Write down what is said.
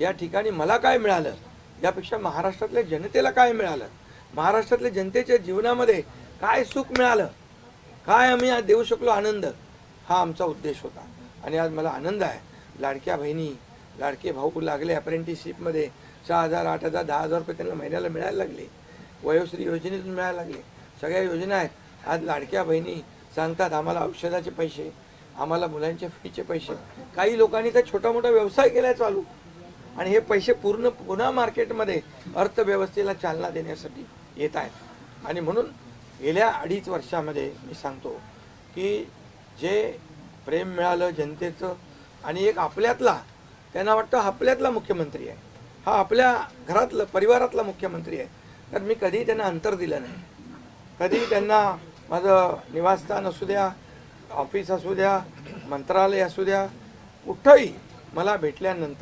या ठिकाणी मला काय मिळालं यापेक्षा महाराष्ट्रातल्या जनतेला काय मिळालं, महाराष्ट्रातल्या जनतेच्या जीवनामध्ये काय सुख मिळालं, काय आम्ही आज देऊ शकलो आनंद, हा आमचा उद्देश होता. आणि आज मला आनंद आहे, लाडक्या बहिणी लाडके भाऊ लागले अप्रेंटिसशिपमध्ये 6,000 8,000 10,000 रुपये त्यांना महिन्याला मिळायला लागले, वयोश्री योजनेतून मिळायला लागले, सगळ्या योजना आहेत. आज लाडक्या बहिणी सांगतात आम्हाला औषधाचे पैसे, आम्हाला मुलांच्या फीचे पैसे. काही लोकांनी तर छोटा मोठा व्यवसाय केला चालू, आणि हे पैसे पुन्हा मार्केटमध्ये अर्थव्यवस्थेला चालना देण्यासाठी येत आहेत. आणि म्हणून गेल्या 2.5 वर्षामध्ये मी सांगतो की जे प्रेम मिळालं जनतेचं, आणि एक आपल्यातला, त्यांना वाटतं आपल्यातला मुख्यमंत्री आहे, हा आपल्या घरातला परिवारातला मुख्यमंत्री आहे. तर मी कधीही त्यांना अंतर दिलं नाही. कधीही त्यांना माझं निवासस्थान असू द्या, ऑफिस असू द्या, मंत्रालय असू द्या, कुठंही मला भेटल्यानंतर